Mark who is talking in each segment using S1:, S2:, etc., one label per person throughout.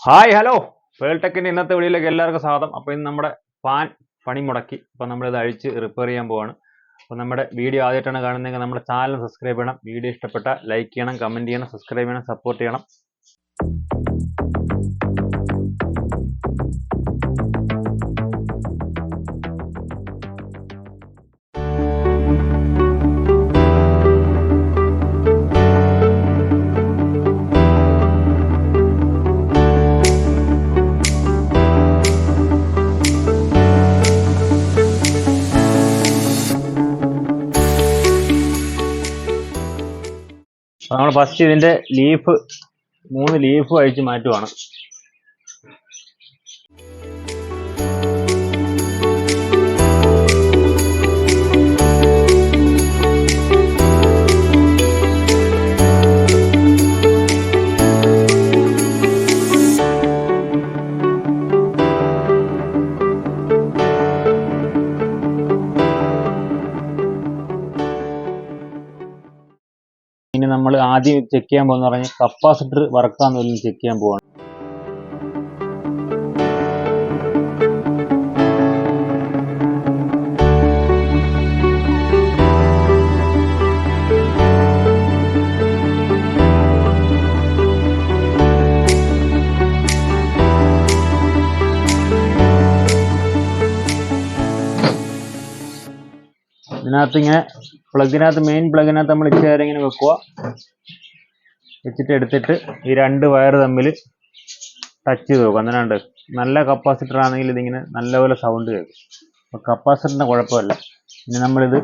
S1: Hi hello വേൾടെക്കിൻ്റെ ഇന്നത്തെ വീഡിയോയിലേക്ക് എല്ലാവർക്കും സ്വാഗതം. അപ്പോൾ ഇന്ന് നമ്മുടെ ഫാൻ പണി മുടക്കി. അപ്പോൾ നമ്മളിത് അഴിച്ച് റിപ്പയർ ചെയ്യാൻ പോവാണ്. അപ്പോൾ നമ്മുടെ വീഡിയോ ആദ്യമായിട്ടാണ് കാണുന്നതെങ്കിൽ നമ്മുടെ ചാനൽ സബ്സ്ക്രൈബ് ചെയ്യണം. വീഡിയോ ഇഷ്ടപ്പെട്ടാൽ ലൈക്ക് ചെയ്യണം, കമൻറ്റ് ചെയ്യണം, സബ്സ്ക്രൈബ് ചെയ്യണം, സപ്പോർട്ട് ചെയ്യണം. നമ്മൾ ഫസ്റ്റ് ഇതിൻ്റെ ലീഫ് 3 ലീഫ് അഴിച്ച് മാറ്റുവാണ്. ഇനി നമ്മൾ ആദ്യം ചെക്ക് ചെയ്യാൻ പോകുന്ന പറഞ്ഞാൽ കപ്പാസിറ്റർ വർക്കാന്ന് വല്ലതും ചെക്ക് ചെയ്യാൻ പോവാണ്. ഇതിനകത്ത് ഇങ്ങനെ പ്ലഗിനകത്ത് മെയിൻ പ്ലഗിനകത്ത് നമ്മൾ ഇച്ചിരി ഇങ്ങനെ വെക്കുക. വെച്ചിട്ട് എടുത്തിട്ട് ഈ 2 വയർ തമ്മിൽ ടച്ച് ചെയ്ത് നോക്കുക. അന്നേരമുണ്ട് നല്ല കപ്പാസിറ്റർ ആണെങ്കിൽ ഇതിങ്ങനെ നല്ലപോലെ സൗണ്ട് കേൾക്കും. അപ്പോൾ കപ്പാസിറ്ററിൻ്റെ കുഴപ്പമില്ല. ഇനി നമ്മളിത്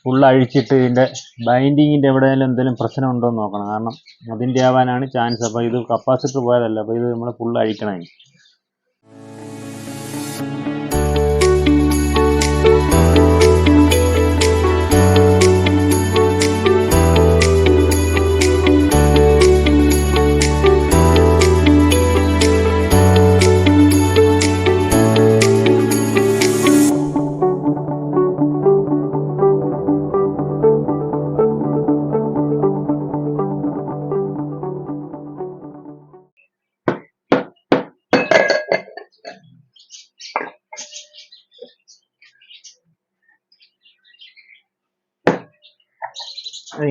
S1: ഫുൾ അഴിച്ചിട്ട് ഇതിൻ്റെ ബൈൻഡിങ്ങിൻ്റെ എവിടെയെങ്കിലും എന്തെങ്കിലും പ്രശ്നം ഉണ്ടോ എന്ന് നോക്കണം. കാരണം അതിൻ്റെ ആവാനാണ് ചാൻസ്. അപ്പോൾ ഇത് കപ്പാസിറ്റർ പോയതല്ല. അപ്പോൾ ഇത് നമ്മൾ ഫുൾ അഴിക്കണം.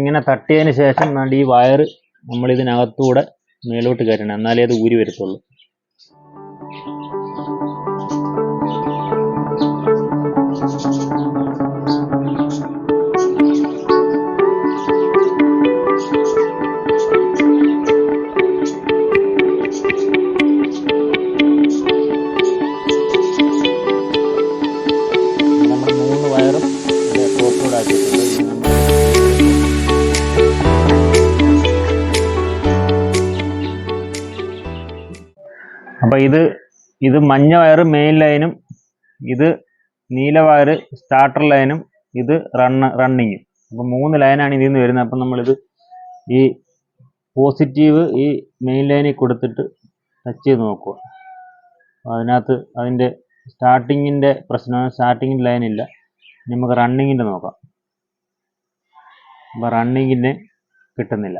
S1: ഇങ്ങനെ തട്ടിയതിന് ശേഷം ഈ വയർ നമ്മൾ ഇതിനകത്തൂടെ മേലോട്ട് കയറ്റണം. എന്നാലേ അത് ഊരി വരത്തുള്ളൂ. നമ്മൾ 3 വയറും ടോപ്പിലൂടെ ആക്കിയിട്ടുണ്ട്. അപ്പോൾ ഇത് മഞ്ഞ വയർ മെയിൻ ലൈനും, ഇത് നീല വയർ സ്റ്റാർട്ടർ ലൈനും, ഇത് റണ്ണിങ്ങും. അപ്പോൾ 3 ലൈനാണ് ഇതിൽ നിന്ന് വരുന്നത്. അപ്പം നമ്മളിത് ഈ പോസിറ്റീവ് ഈ മെയിൻ ലൈനിൽ കൊടുത്തിട്ട് ടച്ച് ചെയ്ത് നോക്കുക. അതിനകത്ത് അതിൻ്റെ സ്റ്റാർട്ടിങ്ങിൻ്റെ പ്രശ്നമാണ്. സ്റ്റാർട്ടിങ്ങിൻ്റെ ലൈനില്ല. നമുക്ക് റണ്ണിങ്ങിൻ്റെ നോക്കാം. അപ്പോൾ റണ്ണിങ്ങിന് കിട്ടുന്നില്ല.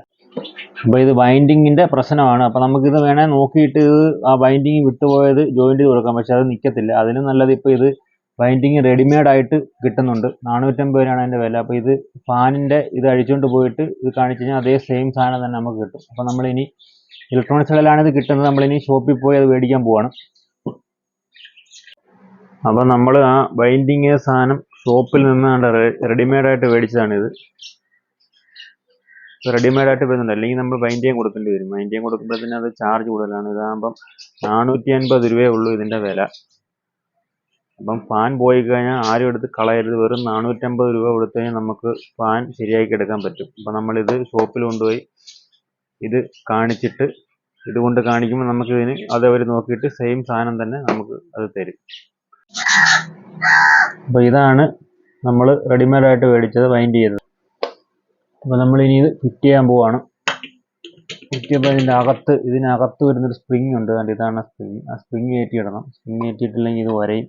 S1: അപ്പോൾ ഇത് ബൈൻഡിങ്ങിൻ്റെ പ്രശ്നമാണ്. അപ്പോൾ നമുക്കിത് വേണേൽ നോക്കിയിട്ട് ഇത് ആ ബൈൻഡിങ് വിട്ടുപോയത് ജോയിൻ്റ് ചെയ്ത് കൊടുക്കാം. പക്ഷെ അത് നിൽക്കത്തില്ല. അതിന് നല്ലത് ഇപ്പോൾ ഇത് ബൈൻഡിങ് റെഡിമെയ്ഡായിട്ട് കിട്ടുന്നുണ്ട്. 450 രൂപയാണ് അതിൻ്റെ വില. അപ്പോൾ ഇത് ഫാനിൻ്റെ ഇത് അഴിച്ചുകൊണ്ട് പോയിട്ട് ഇത് കാണിച്ചു കഴിഞ്ഞാൽ അതേ സെയിം സാധനം തന്നെ നമുക്ക് കിട്ടും. അപ്പോൾ നമ്മളിനി ഇലക്ട്രോണിക്സ് കടയിലാണ് ഇത് കിട്ടുന്നത്. നമ്മളിനി ഷോപ്പിൽ പോയി അത് മേടിക്കാൻ പോവാണ്. അപ്പോൾ നമ്മൾ ആ ബൈൻഡിങ് സാധനം ഷോപ്പിൽ നിന്ന് റെഡിമെയ്ഡായിട്ട് മേടിച്ചതാണിത്. റെഡിമെയ്ഡായിട്ട് വരുന്നുണ്ട്. അല്ലെങ്കിൽ നമ്മൾ ബൈൻഡിങ് കൊടുക്കേണ്ടി വരും. ബൈൻഡിങ് കൊടുക്കുമ്പോഴത്തേന് അത് ചാർജ് കൂടുതലാണ്. ഇതാകുമ്പം 450 രൂപയേ ഉള്ളൂ ഇതിൻ്റെ വില. അപ്പം ഫാൻ പോയി കഴിഞ്ഞാൽ ആരും എടുത്ത് കളയരുത്. വെറും 450 രൂപ കൊടുത്തു കഴിഞ്ഞാൽ നമുക്ക് ഫാൻ ശരിയാക്കി എടുക്കാൻ പറ്റും. അപ്പം നമ്മളിത് ഷോപ്പിൽ കൊണ്ടുപോയി ഇത് കാണിച്ചിട്ട് ഇതുകൊണ്ട് കാണിക്കുമ്പോൾ നമുക്കിതിന് അതവർ നോക്കിയിട്ട് സെയിം സാധനം തന്നെ നമുക്ക് അത് തരും. അപ്പോൾ ഇതാണ് നമ്മൾ റെഡിമെയ്ഡായിട്ട് മേടിച്ചത് ബൈൻഡ് ചെയ്തത്. അപ്പോൾ നമ്മളിനി ഇത് ഫിറ്റ് ചെയ്യാൻ പോവാണ്. ഫിറ്റ് ചെയ്യുമ്പോൾ ഇതിനകത്ത് വരുന്നൊരു സ്പ്രിങ് ഉണ്ട്. അതുകൊണ്ട് ഇതാണ് സ്പ്രിങ്. ആ സ്പ്രിങ് കയറ്റിയിടണം. സ്പ്രിങ് കയറ്റിയിട്ടില്ലെങ്കിൽ ഇത് വരയും.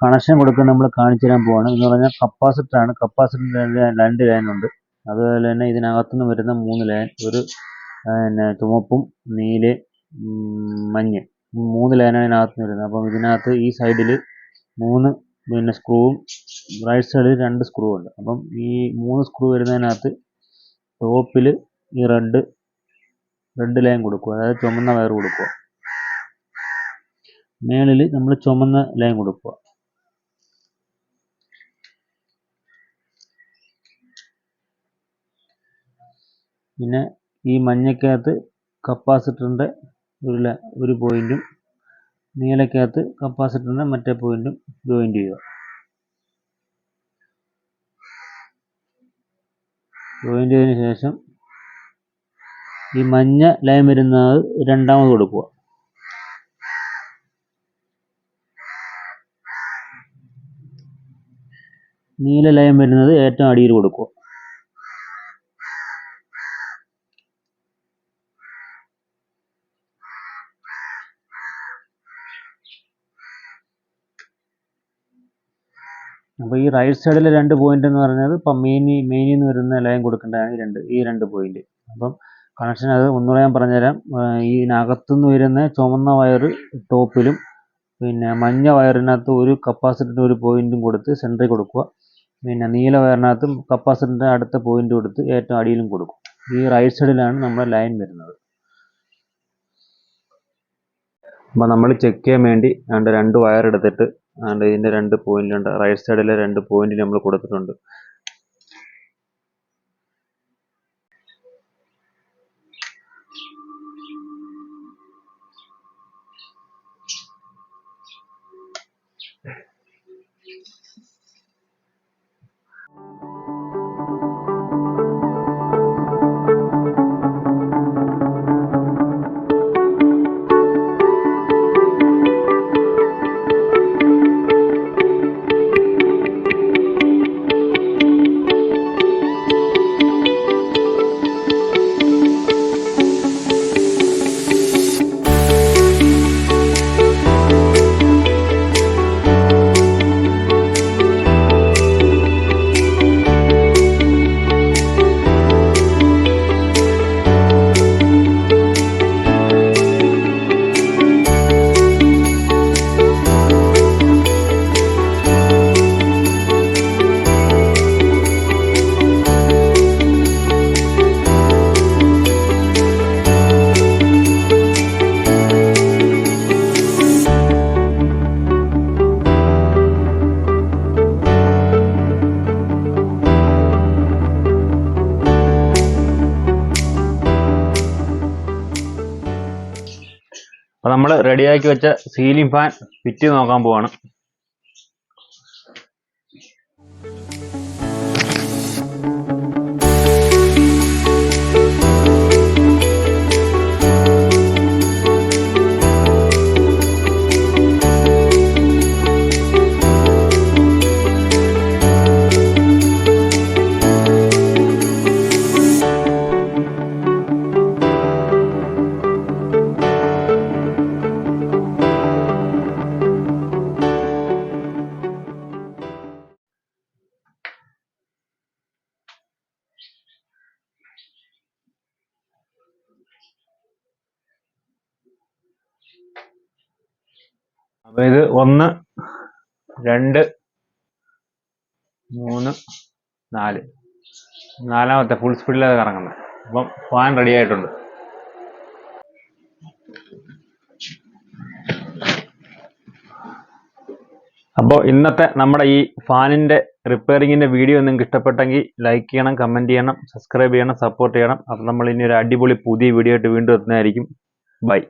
S1: കണക്ഷൻ കൊടുക്കുന്നത് നമ്മൾ കാണിച്ചു തരാൻ പോവാണ്. എന്ന് പറഞ്ഞാൽ കപ്പാസിറ്ററാണ്. കപ്പാസിറ്ററിൻ്റെ 2 ലൈനുണ്ട്. അതുപോലെ തന്നെ ഇതിനകത്തുനിന്ന് വരുന്ന 3 ലൈൻ, ഒരു പിന്നെ ചുവപ്പും നീല മഞ്ഞ 3 ലൈനാണ് ഇതിനകത്ത് വരുന്നത്. അപ്പം ഇതിനകത്ത് ഈ സൈഡിൽ 3 പിന്നെ സ്ക്രൂവും റൈറ്റ് സൈഡിൽ 2 സ്ക്രൂ ഉണ്ട്. അപ്പം ഈ 3 സ്ക്രൂ വരുന്നതിനകത്ത് ടോപ്പിൽ ഈ റെഡ് ലൈൻ കൊടുക്കുക, അതായത് ചുമന്ന വയർ കൊടുക്കുക. മേളിൽ നമ്മൾ ചുമന്ന ലൈൻ കൊടുക്കുക. പിന്നെ ഈ മഞ്ഞക്കകത്ത് കപ്പാസിറ്ററിൻ്റെ ഒരു പോയിന്റും നീലക്കകത്ത് കപ്പാസിറ്ററിൻ്റെ മറ്റേ പോയിന്റും ജോയിൻ ചെയ്യുക. ജോയിൻ ചെയ്തതിന് ശേഷം ഈ മഞ്ഞ ലൈൻ വരുന്നത് രണ്ടാമത് കൊടുക്കുക. നീല ലൈൻ വരുന്നത് ഏറ്റവും അടിയിൽ കൊടുക്കുക. അപ്പോൾ ഈ റൈറ്റ് സൈഡിലെ 2 പോയിന്റ് എന്ന് പറഞ്ഞത് ഇപ്പം മെയിനിൽ നിന്ന് വരുന്ന ലൈൻ കൊടുക്കേണ്ടതാണ് ഈ രണ്ട് പോയിന്റ്. അപ്പം കണക്ഷൻ അത് ഒന്നുകൂടെ ഞാൻ പറഞ്ഞുതരാം. ഇതിനകത്തുനിന്ന് വരുന്ന ചുവന്ന വയർ ടോപ്പിലും പിന്നെ മഞ്ഞ വയറിനകത്ത് ഒരു കപ്പാസിറ്ററിൻ്റെ ഒരു പോയിന്റും കൊടുത്ത് സെൻറ്ററിൽ കൊടുക്കുക. പിന്നെ നീല വയറിനകത്തും കപ്പാസിറ്ററിൻ്റെ അടുത്ത പോയിന്റ് കൊടുത്ത് ഏറ്റവും അടിയിലും കൊടുക്കും. ഈ റൈറ്റ് സൈഡിലാണ് നമ്മുടെ ലൈൻ വരുന്നത്. അപ്പോൾ നമ്മൾ ചെക്ക് ചെയ്യാൻ വേണ്ടി 2 വയർ എടുത്തിട്ട് ഇതിൻ്റെ 2 പോയിന്റുണ്ട്. റൈറ്റ് സൈഡിലെ 2 പോയിന്റ് നമ്മൾ കൊടുത്തിട്ടുണ്ട്. അപ്പോൾ നമ്മൾ റെഡിയാക്കി വെച്ച സീലിംഗ് ഫാൻ ഫിറ്റ് ചെയ്ത് നോക്കാൻ പോവാണ്. അപ്പോൾ ഇത് 1 2 3 4 നാലാമത്തെ ഫുൾ സ്പീഡിലാണ് കറങ്ങുന്നത്. അപ്പം ഫാൻ റെഡി ആയിട്ടുണ്ട്. അപ്പോൾ ഇന്നത്തെ നമ്മുടെ ഈ ഫാനിൻ്റെ റിപ്പയറിങ്ങിൻ്റെ വീഡിയോ നിങ്ങൾക്ക് ഇഷ്ടപ്പെട്ടെങ്കിൽ ലൈക്ക് ചെയ്യണം, കമൻറ്റ് ചെയ്യണം, സബ്സ്ക്രൈബ് ചെയ്യണം, സപ്പോർട്ട് ചെയ്യണം. അപ്പോൾ നമ്മൾ ഇനി ഒരു അടിപൊളി പുതിയ വീഡിയോ ആയിട്ട് വീണ്ടും എത്തുന്നതായിരിക്കും. ബൈ.